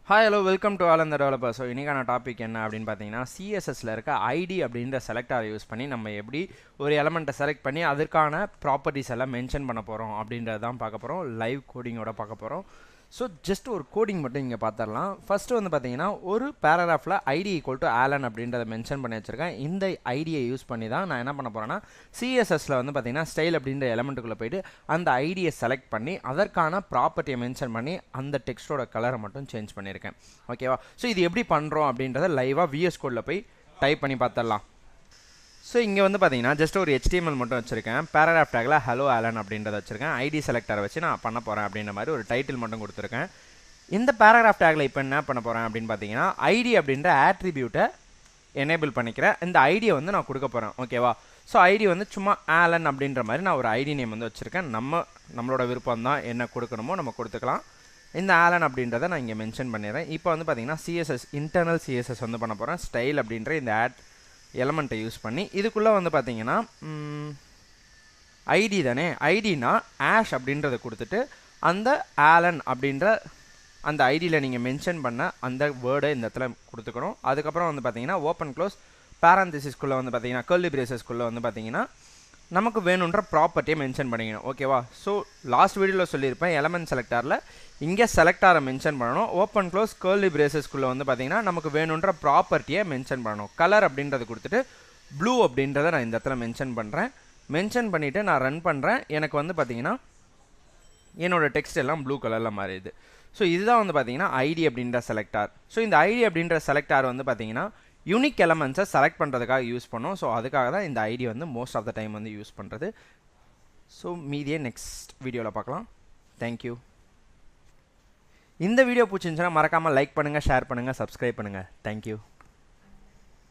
Hi hello welcome to all இந்த developer. So இன்றைக்கான topic என்ன அப்படின்னு பார்த்தீங்கன்னா, சிஎஸ்எஸ்ல இருக்க ஐடி அப்படின்ற செலக்டாரை யூஸ் பண்ணி நம்ம எப்படி ஒரு எலமெண்ட்டை செலக்ட் பண்ணி அதற்கான ப்ராப்பர்ட்டிஸ் எல்லாம் மென்ஷன் பண்ண போகிறோம் அப்படின்றது தான் பார்க்க போகிறோம். லைவ் கோடிங்கோட பார்க்க போகிறோம். ஸோ ஜஸ்ட் ஒரு கோடிங் மட்டும் இங்கே பார்த்துடலாம். ஃபஸ்ட்டு வந்து பார்த்தீங்கன்னா, ஒரு பேராகிராஃபில் ஐடி ஈக்குவல் டு ஆலன் அப்படின்றத மென்ஷன் பண்ணி வச்சுருக்கேன். இந்த ஐடியை யூஸ் பண்ணி தான் நான் என்ன பண்ண போகிறேன்னா, சிஎஸ்எஸ்ல வந்து பார்த்தீங்கன்னா ஸ்டைல் அப்படின்ற எலமெண்ட்டுக்குள்ளே போயிட்டு அந்த ஐடியை செலக்ட் பண்ணி அதற்கான ப்ராப்பர்ட்டியை மென்ஷன் பண்ணி அந்த டெக்ஸ்ட்டோட கலரை மட்டும் சேஞ்ச் பண்ணியிருக்கேன். ஓகேவா? ஸோ இது எப்படி பண்ணுறோம் அப்படின்றத லைவாக விஎஸ் கோடில் போய் டைப் பண்ணி பார்த்துடலாம். ஸோ இங்கே வந்து பார்த்தீங்கன்னா ஜஸ்ட் ஒரு HTML மட்டும் வச்சுருக்கேன். பேராகிராஃப் டேக்கில் ஹலோ ஆலன் அப்படின்றத வச்சுருக்கேன். ஐடி செலக்டரை வச்சு நான் பண்ண போகிறேன் அப்படின்ற மாதிரி ஒரு டைட்டில் மட்டும் கொடுத்துருக்கேன். இந்த பேராகிராஃப் டேக்கில் இப்போ என்ன பண்ண போகிறேன் அப்படின்னு பார்த்தீங்கன்னா, ஐடி அப்படின்ற ஆட்ரிபியூட்டை எனேபிள் பண்ணிக்கிறேன். இந்த ஐடியை வந்து நான் கொடுக்க போகிறேன். ஓகேவா? ஸோ ஐடி வந்து சும்மா ஆலன் அப்படின்ற மாதிரி நான் ஒரு ஐடி நேம் வந்து வச்சுருக்கேன். நம்மளோட விருப்பம் தான் என்ன கொடுக்கணுமோ நம்ம கொடுத்துக்கலாம். இந்த ஆலன் அப்படின்றத நான் இங்கே மென்ஷன் பண்ணிடுறேன். இப்போ வந்து பார்த்தீங்கன்னா சிஎஸ்எஸ் இன்டர்னல் சிஎஸ்எஸ் வந்து பண்ண போகிறேன். ஸ்டைல் அப்படின்ற இந்த எலமெண்ட்டை யூஸ் பண்ணி இதுக்குள்ளே வந்து பார்த்தீங்கன்னா ஐடி தானே, ஐடினா ஆஷ் அப்படின்றத கொடுத்துட்டு அந்த ஆலன் அப்படின்ற அந்த ஐடியில் நீங்கள் மென்ஷன் பண்ண அந்த வேர்டை இந்த இடத்துல கொடுத்துக்கணும். அதுக்கப்புறம் வந்து பார்த்தீங்கன்னா ஓப்பன் க்ளோஸ் பேரந்திசிஸ்குள்ளே வந்து பார்த்தீங்கன்னா கர்லி பிரேசஸ்குள்ளே வந்து பார்த்தீங்கன்னா நமக்கு வேணுன்ற ப்ராப்பர்ட்டியை மென்ஷன் பண்ணிக்கணும். ஓகேவா? ஸோ லாஸ்ட் வீடியோவில் சொல்லியிருப்பேன், எலமெண்ட் செலக்டாரில் இங்கே செலக்டாரை மென்ஷன் பண்ணணும். ஓப்பன் க்ளோஸ் கர்லி பிரேசஸ்குள்ளே வந்து பார்த்தீங்கன்னா நமக்கு வேணுன்ற ப்ராப்பர்ட்டியை மென்ஷன் பண்ணணும். கலர் அப்படின்றத கொடுத்துட்டு ப்ளூ அப்படின்றத நான் இந்த இடத்துல மென்ஷன் பண்ணுறேன். மென்ஷன் பண்ணிவிட்டு நான் ரன் பண்ணுறேன். எனக்கு வந்து பார்த்தீங்கன்னா என்னோடய டெக்ஸ்ட் எல்லாம் ப்ளூ கலரில் மாறிடுது. ஸோ இதுதான் வந்து பார்த்தீங்கன்னா ஐடி அப்படின்ற செலக்டார். ஸோ இந்த ஐடி அப்படின்ற செலக்டார் வந்து பார்த்தீங்கன்னா யூனிக் எலமெண்ட்ஸை செலக்ட் பண்ணுறதுக்காக யூஸ் பண்ணோம். ஸோ அதுக்காக தான் இந்த ஐடி வந்து மோஸ்ட் ஆஃப் த டைம் வந்து யூஸ் பண்ணுறது. ஸோ மீதியை நெக்ஸ்ட் வீடியோவில் பார்க்கலாம். தேங்க்யூ. இந்த வீடியோ பிடிச்சிருந்துச்சுன்னா மறக்காமல் லைக் பண்ணுங்கள், ஷேர் பண்ணுங்கள், சப்ஸ்கிரைப் பண்ணுங்கள். தேங்க்யூ.